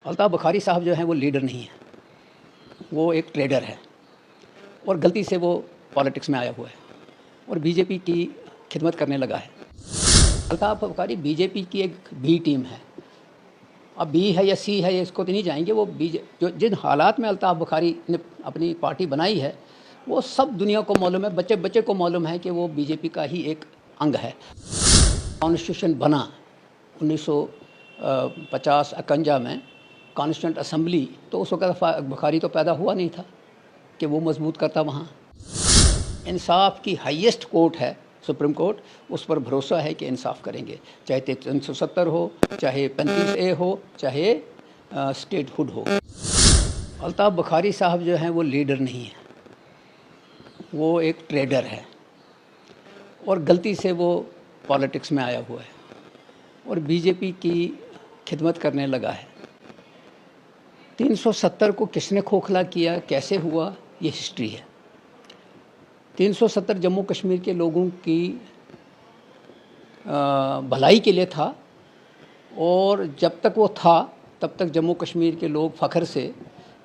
अल्ताफ़ बुखारी साहब जो हैं वो लीडर नहीं है, वो एक ट्रेडर है और गलती से वो पॉलिटिक्स में आया हुआ है और बीजेपी की खिदमत करने लगा है। अल्ताफ़ बुखारी बीजेपी की एक बी टीम है। अब बी है या सी है इसको तो नहीं जाएंगे। वो जो जिन हालात में अल्ताफ़ बुखारी ने अपनी पार्टी बनाई है वो सब दुनिया को मालूम है, बच्चे बच्चे को मालूम है कि वो बीजेपी का ही एक अंग है। कॉन्स्टिट्यूशन बना 1950-51 में कॉन्स्टिट्यूंट असम्बली, तो उस वक्त बुखारी तो पैदा हुआ नहीं था कि वो मजबूत करता। वहाँ इंसाफ की हाईएस्ट कोर्ट है सुप्रीम कोर्ट, उस पर भरोसा है कि इंसाफ करेंगे, चाहे 370 हो, चाहे 35A हो, चाहे स्टेट हुड हो। अल्ताफ़ बुखारी साहब जो हैं वो लीडर नहीं है, वो एक ट्रेडर है और गलती से वो पॉलिटिक्स में आया हुआ है और बीजेपी की खिदमत करने लगा है। 370 को किसने खोखला किया, कैसे हुआ, ये हिस्ट्री है। 370 जम्मू कश्मीर के लोगों की भलाई के लिए था और जब तक वो था तब तक जम्मू कश्मीर के लोग फ़ख्र से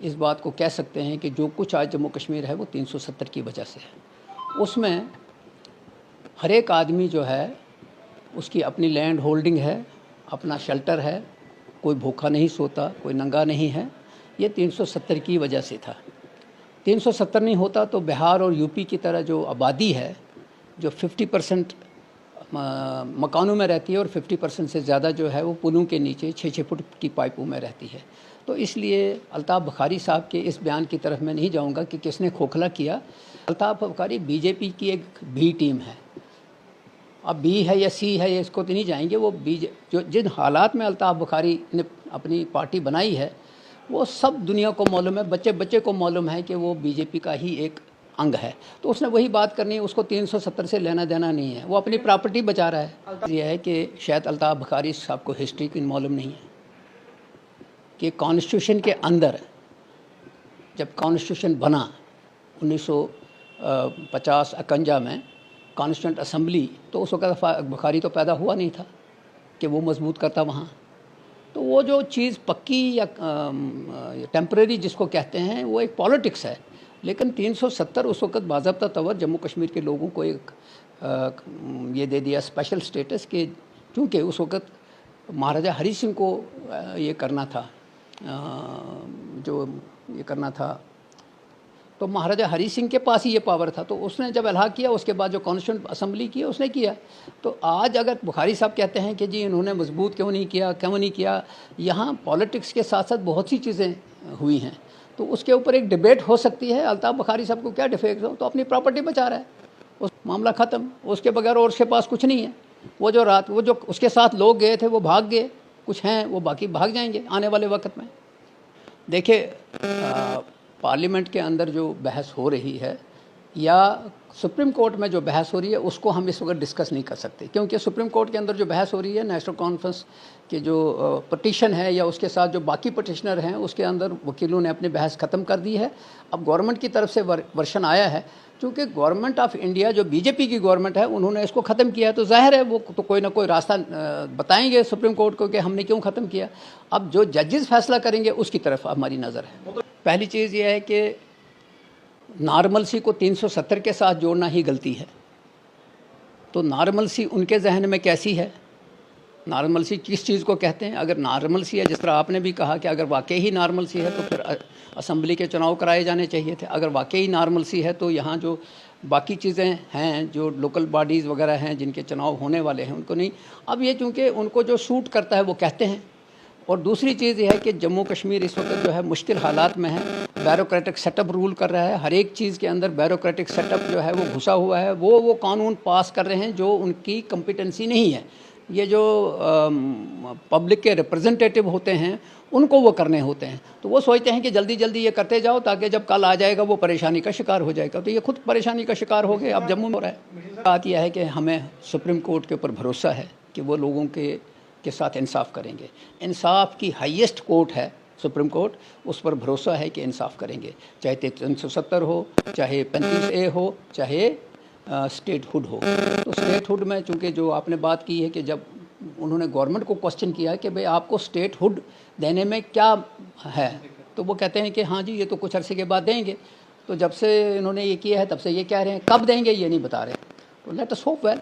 इस बात को कह सकते हैं कि जो कुछ आज जम्मू कश्मीर है वो 370 की वजह से है। उसमें हर एक आदमी जो है उसकी अपनी लैंड होल्डिंग है, अपना शेल्टर है, कोई भूखा नहीं सोता, कोई नंगा नहीं है। ये 370 की वजह से था। 370 नहीं होता तो बिहार और यूपी की तरह जो आबादी है, जो 50% मकानों में रहती है और 50% से ज़्यादा जो है वो पुलों के नीचे 6-6 फुट की पाइपों में रहती है। तो इसलिए अल्ताफ़ बुखारी साहब के इस बयान की तरफ मैं नहीं जाऊंगा कि किसने खोखला किया। अल्ताफ़ बुखारी बीजेपी की एक बी टीम है। अब बी है या सी है इसको तो नहीं जाएंगे। वो जो जिन हालात में अल्ताफ़ बुखारी ने अपनी पार्टी बनाई है वो सब दुनिया को मालूम है, बच्चे बच्चे को मालूम है कि वो बीजेपी का ही एक अंग है। तो उसने वही बात करनी है, उसको 370 से लेना देना नहीं है, वो अपनी प्रॉपर्टी बचा रहा है। ये है कि शायद अल्ताफ़ बुखारी साहब को हिस्ट्री की मालूम नहीं है कि कॉन्स्टिट्यूशन के अंदर जब कॉन्स्टिट्यूशन बना 1950-51 में कॉन्स्टिट्यूंट असम्बली, तो उस वक्त बुखारी तो पैदा हुआ नहीं था कि वो मजबूत करता वहाँ। तो वो जो चीज़ पक्की या टेम्परेरी जिसको कहते हैं वो एक पॉलिटिक्स है। लेकिन 370 उस वक्त बाज़ाब्ता तौर जम्मू कश्मीर के लोगों को एक ये दे दिया स्पेशल स्टेटस के, क्योंकि उस वक्त महाराजा हरी सिंह को ये करना था, जो ये करना था, तो महाराजा हरी सिंह के पास ही ये पावर था। तो उसने जब इलाहा किया उसके बाद जो कॉन्स्टिट्यूंट असम्बली की उसने किया। तो आज अगर बुखारी साहब कहते हैं कि जी इन्होंने मजबूत क्यों नहीं किया, यहाँ पॉलिटिक्स के साथ साथ बहुत सी चीज़ें हुई हैं, तो उसके ऊपर एक डिबेट हो सकती है। अल्ताफ़ बुखारी साहब को क्या डिफेक्ट हो, तो अपनी प्रॉपर्टी बचा रहा है, उस मामला ख़त्म, उसके बगैर और उसके पास कुछ नहीं है। वो जो उसके साथ लोग गए थे वो भाग गए, कुछ हैं वो बाकी भाग जाएंगे आने वाले वक्त में। देखिए पार्लियामेंट के अंदर जो बहस हो रही है या सुप्रीम कोर्ट में जो बहस हो रही है उसको हम इस वक्त डिस्कस नहीं कर सकते, क्योंकि सुप्रीम कोर्ट के अंदर जो बहस हो रही है नेशनल कॉन्फ्रेंस के जो पटिशन है या उसके साथ जो बाकी पटिशनर हैं उसके अंदर वकीलों ने अपनी बहस ख़त्म कर दी है। अब गवर्नमेंट की तरफ से वर्शन आया है, क्योंकि गवर्नमेंट ऑफ इंडिया जो बीजेपी की गवर्नमेंट है उन्होंने इसको ख़त्म किया है, तो ज़ाहिर है वो तो कोई ना कोई रास्ता बताएंगे सुप्रीम कोर्ट को कि हमने क्यों ख़त्म किया। अब जो जजेस फैसला करेंगे उसकी तरफ हमारी नज़र है। पहली चीज़ ये है कि नॉर्मलसी को 370 के साथ जोड़ना ही गलती है। तो नॉर्मलसी उनके जहन में कैसी है, नॉर्मलसी किस चीज़ को कहते हैं? अगर नॉर्मलसी है, जिस तरह आपने भी कहा कि अगर वाकई ही नॉर्मलसी है तो फिर असम्बली के चुनाव कराए जाने चाहिए थे। अगर वाकई नॉर्मलसी है तो यहाँ जो बाकी चीज़ें हैं, जो लोकल बॉडीज़ वगैरह हैं जिनके चुनाव होने वाले हैं उनको नहीं। अब ये चूँकि उनको जो सूट करता है वो कहते हैं। और दूसरी चीज़ ये है कि जम्मू कश्मीर इस वक्त जो है मुश्किल हालात में है, बैरोक्रेटिक सेटअप रूल कर रहा है, हर एक चीज़ के अंदर बैरोक्रेटिक सेटअप जो है वो घुसा हुआ है। वो कानून पास कर रहे हैं जो उनकी कम्पिटेंसी नहीं है। ये जो पब्लिक के रिप्रेजेंटेटिव होते हैं उनको वो करने होते हैं, तो वो सोचते हैं कि जल्दी जल्दी ये करते जाओ ताकि जब कल आ जाएगा वो परेशानी का शिकार हो जाएगा। तो ये खुद परेशानी का शिकार हो गए। अब जम्मू में हो रहा है। बात यह है कि हमें सुप्रीम कोर्ट के ऊपर भरोसा है कि वो लोगों के साथ इंसाफ करेंगे। इंसाफ की हाईएस्ट कोर्ट है सुप्रीम कोर्ट, उस पर भरोसा है कि इंसाफ करेंगे, चाहे 370 हो, चाहे 35A हो, चाहे स्टेट हुड हो। तो स्टेट हुड में चूँकि जो आपने बात की है कि जब انہوں نے گورنمنٹ کو کوشچن کیا ہے کہ بھئی آپ کو اسٹیٹ ہوڈ دینے میں کیا ہے، تو وہ کہتے ہیں کہ ہاں جی یہ تو کچھ عرصے کے بعد دیں گے. تو جب سے انہوں نے یہ کیا ہے تب سے یہ کہہ رہے ہیں، کب دیں گے یہ نہیں بتا رہے. تو لیٹ اس ہوپ ویل.